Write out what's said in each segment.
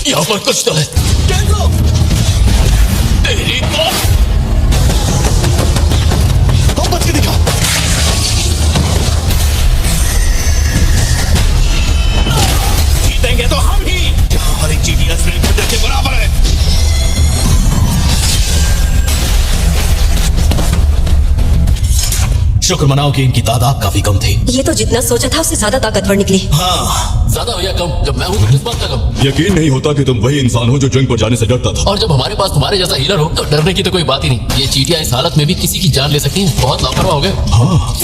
यहाँ पर कुछ तो है। तेरी तो बच के दिखा। जीतेंगे तो हम ही। यहाँ हर एक चीटी रैंक हंटर के बराबर है। शुक्र मनाओ कि इनकी तादाद काफी कम थी। ये तो जितना सोचा था उससे ज्यादा ताकतवर निकली। हाँ, ज्यादा हो या कम, जब मैं हूँ तो किस बात का कम। यकीन नहीं होता कि तुम वही इंसान हो जो जंग पर जाने से डरता था। और जब हमारे पास तुम्हारे जैसा हीलर हो तो डरने की तो कोई बात ही नहीं। ये चीटियां इस हालत में भी किसी की जान ले सकती हैं। बहुत लापरवाह हो गए। हाँ,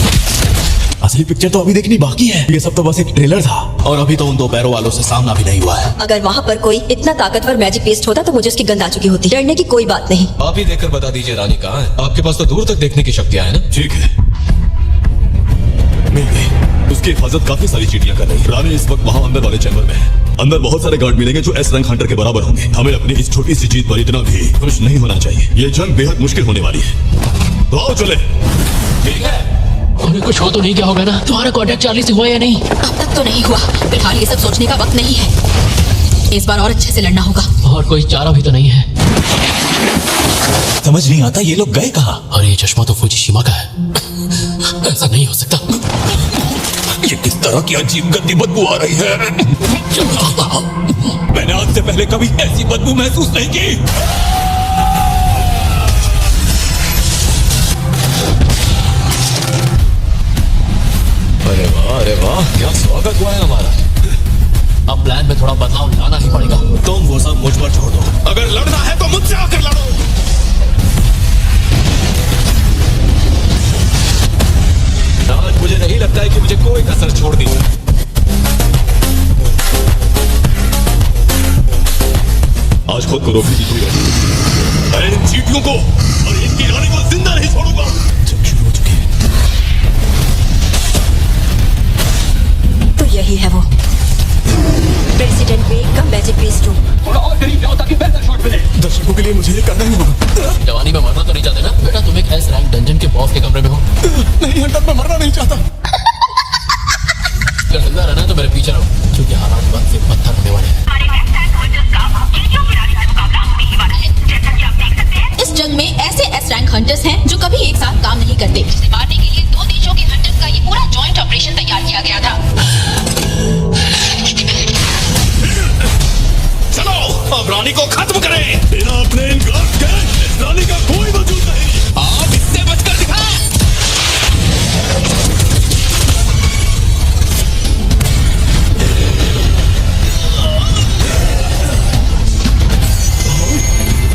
असली पिक्चर तो अभी देखनी बाकी है। ये सब तो बस एक ट्रेलर था और अभी तो उन दो पैरों वालों से सामना भी नहीं हुआ है। अगर वहाँ पर कोई इतना ताकतवर मैजिक पेस्ट होता तो मुझे उसकी गंध आ चुकी होती। डरने की कोई बात नहीं। आप ही देखकर बता दीजिए रानी कहाँ है। आपके पास तो दूर तक देखने की शक्तियाँ हैं ना। ठीक है, मिल गई। उसकी हिफाजत काफी सारी चीटियां कर रही। रानी इस वक्त वहाँ अंदर वाले चैम्बर में है। अंदर बहुत सारे गार्ड मिलेंगे जो एस रैंक हंटर के बराबर होंगे। हमें अपनी इस छोटी सी जीत पर इतना भी खुश नहीं होना चाहिए। ये जंग बेहद मुश्किल होने वाली है। तो आओ चले। ठीक है, उन्हें कुछ हो तो नहीं क्या होगा ना। तुम्हारा कांटेक्ट चार्ली से हुआ या नहीं? अब तक तो नहीं हुआ। फिलहाल ये सब सोचने का वक्त नहीं है। इस बार और अच्छे से लड़ना होगा। और कोई चारा भी तो नहीं है। समझ नहीं आता ये लोग गए कहाँ। और ये चश्मा तो फुजीशिमा का है। ऐसा नहीं हो सकता। ये किस तरह की अजीब गंदी बदबू आ रही है। मैंने आज से पहले कभी ऐसी बदबू महसूस नहीं की। अरे वाह, क्या स्वागत हुआ है हमारा। अब प्लान में थोड़ा बदलाव लाना ही पड़ेगा। तुम वो सब मुझ पर छोड़ दो। अगर लड़ना है तो मुझसे आकर लड़ो। आज मुझे नहीं लगता है कि मुझे कोई कसर छोड़नी है। आज खुद को रोकने की कोई वजह नहीं। मैं इन चीटियों को और इनकी रानी को जिंदा नहीं छोड़ूंगा। जब शुरू हो चुकी है तो यही है वो प्रेसिडेंट वेग का मैजिक पेस्ट रूम। थोड़ा और करीब जाओ ताकि बेहतर शॉट मिले। दर्शकों के लिए मुझे ये करना ही होगा। जवानी में मरना तो नहीं चाहते ना बेटा? तुम एक एस रैंक डंजन के बॉस के कमरे में हो। नहीं हंटर, मैं मरना नहीं चाहता। अगर जिंदा रहना है तो मेरे पीछे रहो, क्योंकि हालात वक्त से पत्थर होने वाले हैं। इस जंग में ऐसे एस रैंक हंटर्स हैं जो कभी एक साथ काम नहीं करते। इसे मारने के लिए दो देशों के हंटर्स का ये पूरा जॉइंट ऑपरेशन तैयार किया गया था। चलो अब रानी को खत्म करें। बिना अपने इन गार्ड के इस रानी का कोई वजूद नहीं। आप इससे बचकर दिखा।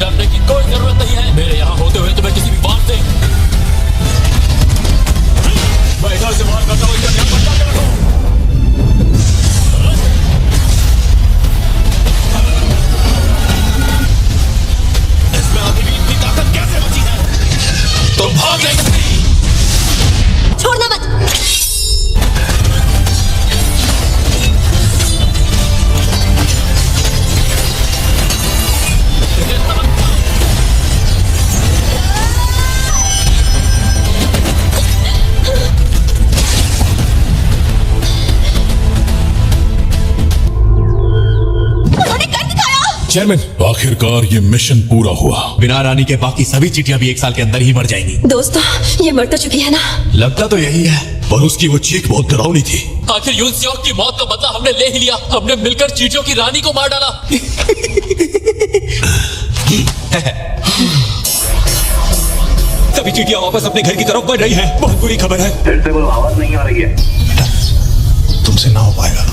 डरने की कोई जरूरत नहीं है। मेरे यहाँ होते हुए तुम्हें किसी भी बात से मैं इधर से बाहर करता हूँ। इधर ध्यान बचा के रखो। इसमें अभी भी इतनी ताकत कैसे बची है? तुम भाग नहीं सकती। छोड़ना मत। चेयरमैन, आखिरकार ये मिशन पूरा हुआ। बिना रानी के बाकी सभी चीटियां भी एक साल के अंदर ही मर जाएंगी। दोस्तों, ये मर तो चुकी है ना। लगता तो यही है, पर उसकी वो चीख बहुत डरावनी थी। आखिर यून सियोंग की मौत का बदला हमने ले ही लिया। हमने मिलकर चीटियों की रानी को मार डाला। सभी चीटियां वापस अपने घर की तरफ बढ़ रही हैं। बहुत बुरी खबर है। फिर से वो आवाज नहीं आ रही है। तुमसे ना हो पाएगा।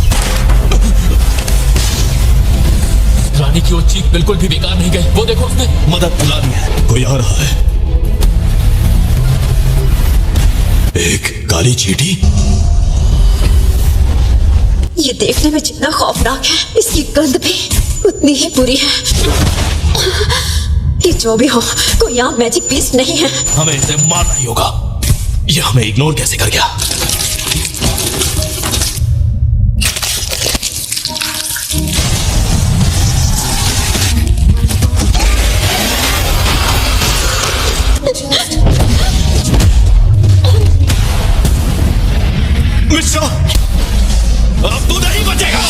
रानी की वो चीख बिल्कुल भी बेकार नहीं गई। वो देखो, उसने मदद बुलानी है। कोई आ रहा है। एक काली चीटी। ये देखने में जितना खौफनाक है, इसकी गंध भी उतनी ही बुरी है। ये जो भी हो, कोई यहाँ मैजिक पेस्ट नहीं है। हमें इसे मारना ही होगा। ये हमें इग्नोर कैसे कर गया? मिश्रा, अब तू नहीं बचेगा।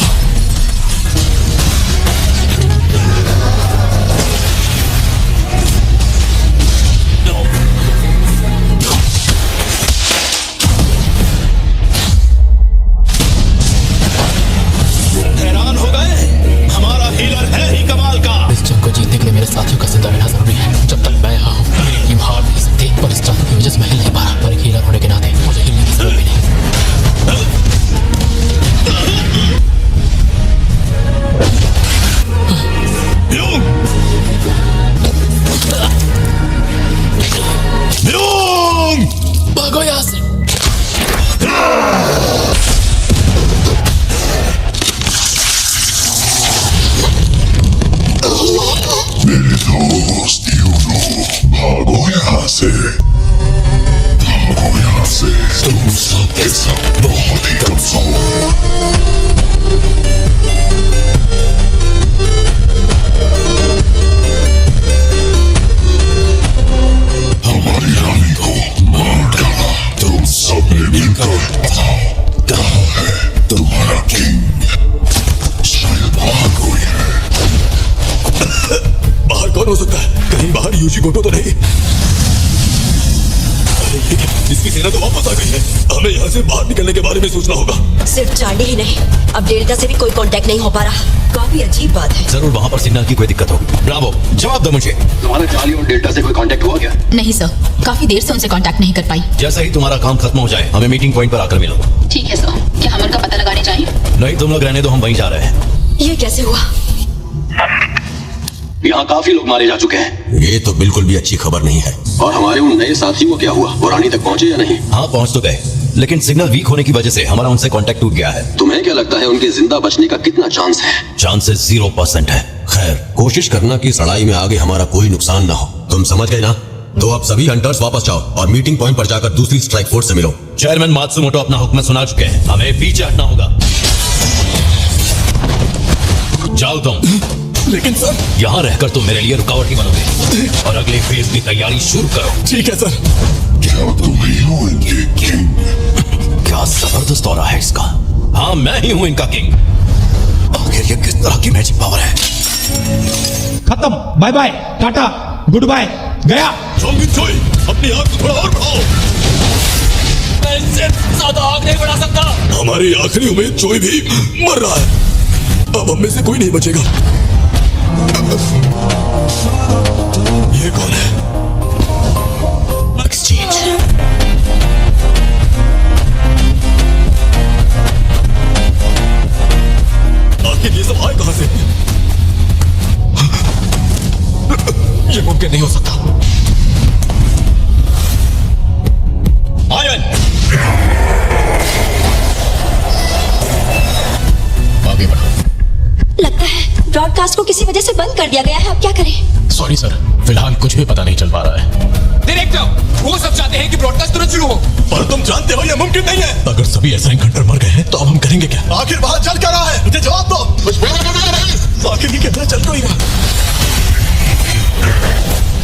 यहाँ से भागो यहाँ से तुम सब के सब बहुत ही कमजोर हमारी रानी को मार डाला तुम सबने मिलकर कहाँ है तुम्हारा किंग शायद बाहर कोई है बाहर कौन हो सकता है कहीं बाहर यूजी गोटो तो नहीं अरे ये क्या? इसकी सेना तो वापस आ गई है हमें यहाँ से बाहर निकलने के बारे में सोचना होगा सिर्फ चार्ली ही नहीं अब डेल्टा से भी कोई कांटेक्ट नहीं हो पा रहा काफी अजीब बात है जरूर वहाँ पर सिग्नल की कोई दिक्कत हो। ब्रावो, जवाब दो मुझे। तुम्हारा चार्ली और डेल्टा से कोई कांटेक्ट हुआ क्या? नहीं सर, काफी देर से उनसे कांटेक्ट नहीं कर पाई। जैसा ही तुम्हारा काम खत्म हो जाए हमें मीटिंग पॉइंट पर आकर मिलो। ठीक है सर, क्या हम उनका पता लगाने चाहिए? नहीं, तुम लोग रहने दो, हम वहीं जा रहे हैं। ये कैसे हुआ यहाँ काफी लोग मारे जा चुके हैं ये तो बिल्कुल भी अच्छी खबर नहीं है। और हमारे उन नए साथियों को क्या हुआ? वो रानी तक पहुँचे या नहीं? हाँ, पहुँच तो गए, लेकिन सिग्नल वीक होने की वजह से हमारा उनसे कांटेक्ट टूट गया है। तुम्हें क्या लगता है उनके जिंदा बचने का कितना चांस है? चांसेस 0% है। खैर, कोशिश करना कि लड़ाई में आगे हमारा कोई नुकसान ना हो। तुम समझ गए ना? तो अब सभी हंटर्स वापस जाओ और मीटिंग पॉइंट पर जाकर दूसरी स्ट्राइक फोर्स से मिलो। चेयरमैन मात्सुमोटो अपना हुक्म सुना चुके हैं, हमें पीछे हटना होगा। जाओ तुम। लेकिन सर यहाँ रहकर तुम मेरे लिए रुकावट ही बनोगे और अगले फेज की तैयारी शुरू करो। ठीक है सर। क्या तुम ही हो इनके किंग? क्या जबरदस्त दौरा है इसका। हाँ, मैं ही हूँ इनका किंग। आखिर ये किस तरह की मैजिक पावर है? खत्म, बाय बाय, टाटा, गुड बाय, गया। जोई अपनी आग को थोड़ा और बढ़ाओ। मैं इससे ज्यादा आग नहीं बढ़ा सकता। हमारी आखिरी उम्मीद जोई भी मर रहा है अब हम में से कोई नहीं बचेगा। ये कौन है? एक्सचेंज। आखिर ये सब आए कहां से? ये मुमकिन नहीं हो सकता। आयन, आगे बढ़ो। लगता है ब्रॉडकास्ट को किसी वजह से बंद कर दिया गया है अब क्या करें सॉरी सर, फिलहाल कुछ भी पता नहीं चल पा रहा है। डायरेक्टर, वो सब चाहते हैं कि ब्रॉडकास्ट तुरंत शुरू हो, पर तुम जानते हो ये मुमकिन नहीं है। अगर सभी एसआई हंटर मर गए हैं तो अब हम करेंगे क्या? आखिर बाहर चल क्या रहा है? मुझे जवाब दो। आखिर ये कितना चल रही है?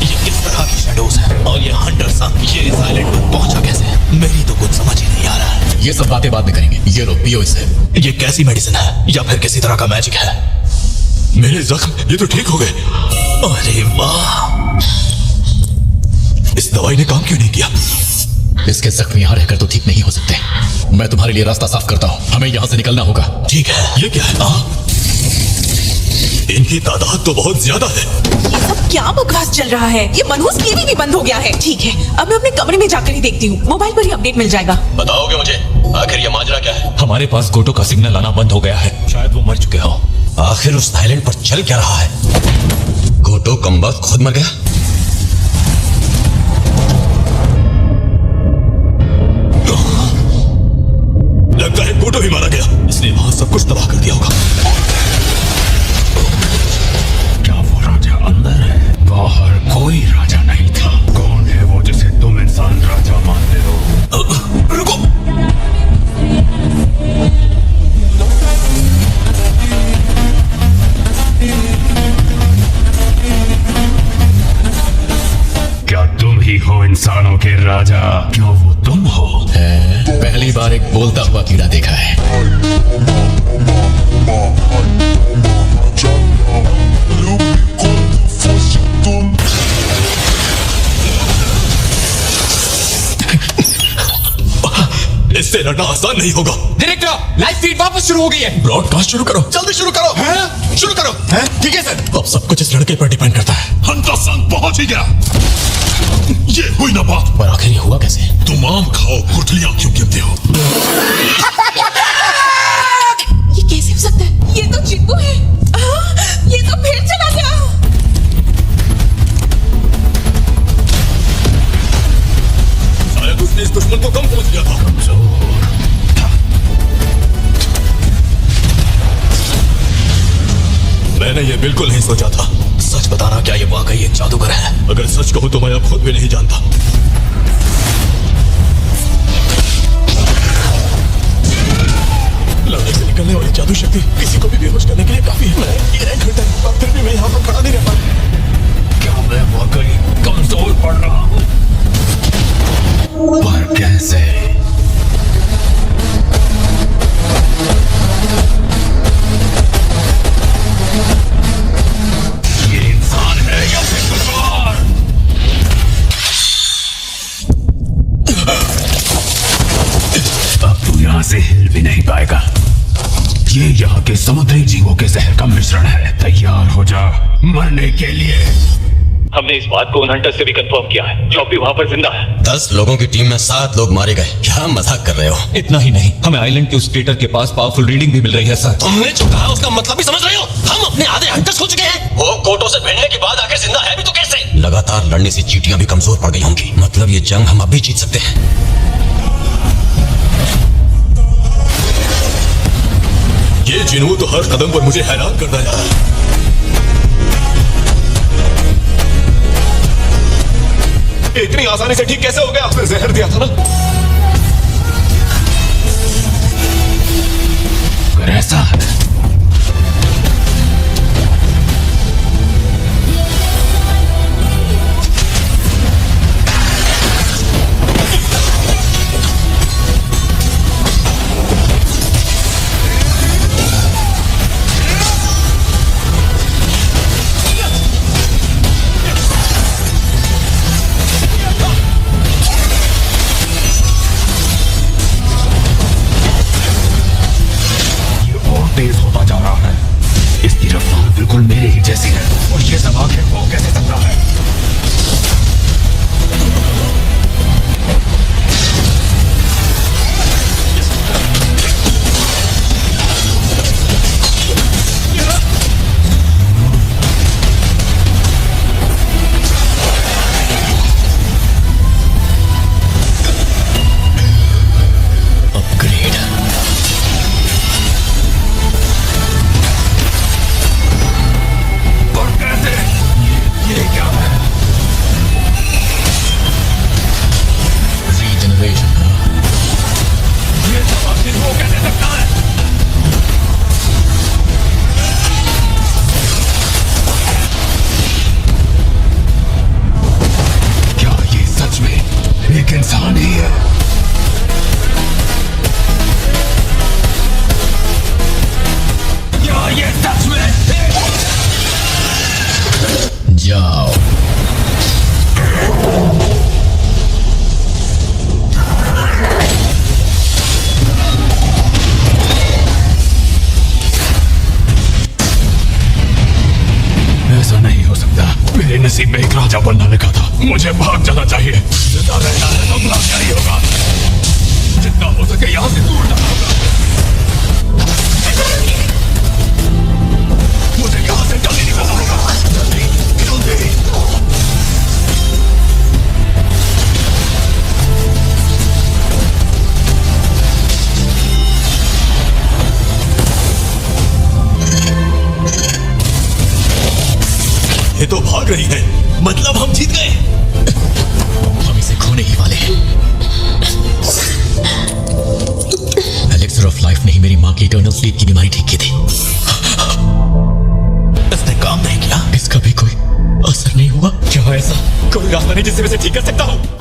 ये किस तरह की शैडोज है और ये हंटर्स ये साइलेंट पर पहुंचा कैसे? मेरी तो कुछ समझ ही नहीं आ रहा है। ये सब बातें बाद में करेंगे, ये लो पियो इसे। ये कैसी मेडिसिन है या फिर किसी तरह का मैजिक है? मेरे जख्म ये तो ठीक हो गए। अरे वाह, इस दवाई ने काम क्यों नहीं किया? इसके जख्म यहाँ रहकर तो ठीक नहीं हो सकते। मैं तुम्हारे लिए रास्ता साफ करता हूँ, हमें यहाँ से निकलना होगा। ठीक है। ये क्या है? इनकी तादाद तो बहुत ज्यादा है। ये सब क्या बकवास चल रहा है? ये मनहूस टीवी भी बंद हो गया है। ठीक है, अब मैं अपने कमरे में जाकर ही देखती हूँ, मोबाइल पर ही अपडेट मिल जाएगा। बताओगे मुझे आखिर ये माजरा क्या है? हमारे पास गोटो का सिग्नल आना बंद हो गया है, शायद वो मर चुके हो। आखिर उस आइलैंड पर चल क्या रहा है? गोटो कमबख्त खुद मर गया? लगता है गोटो ही मारा गया। इसने वहां सब कुछ तबाह कर दिया होगा। क्या वो राजा अंदर है? बाहर कोई राजा नहीं था। कौन है वो जिसे तुम इंसान राजा मानते हो? रुको। क्या तुम ही हो इंसानों के राजा? क्या वो तुम हो? पहली बार एक बोलता हुआ कीड़ा देखा है। इससे लड़ना आसान नहीं होगा। डायरेक्टर, लाइव फीड वापस शुरू हो गई है। ब्रॉडकास्ट शुरू करो। जल्दी शुरू करो। शुरू करो। ठीक है सर। अब सब कुछ इस लड़के पर डिपेंड करता है। हंटर संग पहुंच ही गया। ये हुई ना बात। पर आखिर ये हुआ कैसे? तुम आम खाओ, गुठलियां क्यों गिनते हो? ये कैसे हो सकता है? ये तो चिंटू है। ये तो फिर चला गया। शायद उसने इस दुश्मन को कम समझ लिया था। मैंने ये बिल्कुल नहीं सोचा था। सच बताना, क्या ये वाकई एक जादूगर है? अगर सच कहूं तो मैं अब खुद भी नहीं जानता। लाने से निकलने वाली जादू शक्ति किसी को भी बेहोश करने के लिए काफी है। मैं ये रैंक हंटर हूं, और फिर भी मैं यहाँ पर खड़ा नहीं रह पाया। क्या मैं वाकई कमजोर पड़ रहा हूँ? पर कैसे? ये इंसान है या फिर कुछ और? अब तू यहाँ से हिल भी नहीं पाएगा। ये यहाँ के समुद्री जीवों के जहर का मिश्रण है। तैयार हो जा मरने के लिए। हमने इस बात को उन हंटर से भी कंफर्म किया है जो अभी वहाँ पर जिंदा है। 10 लोगों की टीम में 7 लोग मारे गए। क्या मजाक कर रहे हो? इतना ही नहीं, हमें आइलैंड के उस क्रेटर के पास पावरफुल रीडिंग भी मिल रही है सर। तुमने जो कहा उसका मतलब भी समझ रहे हो? हम अपने आधे हंटर्स हो चुके हैं। वो कोटो से भिड़ने के बाद आखिर जिंदा है भी तो कैसे? लगातार लड़ने से चींटियां भी कमजोर पड़ गई होंगी। मतलब ये जंग हम अभी जीत सकते हैं। ये जिनू तो हर कदम पर मुझे हैरान करता जा रहा है। इतनी आसानी से ठीक कैसे हो गया? आपने जहर दिया था ना? अगर ऐसा है तेज होता जा रहा है। इसकी रफ्तार बिल्कुल मेरे ही जैसी है और ये सब आखिर वो कैसे सकता है? एक इंसान ही है। क्या ये सच में? जाओ। ऐसा नहीं हो सकता। मेरे नसीब में एक राजा बनना लिखा था। मुझे भाग जाना चाहिए। जिंदा रहना है तो भागना ही होगा। जितना हो सके यहाँ से दूर जाना होगा। मुझे यहाँ से जल्दी निकलना होगा। जल्दी जल्दी। ये तो भाग रही है, मतलब हम जीत गए। हम इसे खोने ही वाले हैं। एलेक्सर ऑफ लाइफ ने ही मेरी माँ की इटर्नल स्लीप की बीमारी ठीक की थी। इसने काम नहीं किया। इसका भी कोई असर नहीं हुआ। क्या ऐसा कोई रास्ता नहीं जिससे मैं इसे ठीक कर सकता हूँ?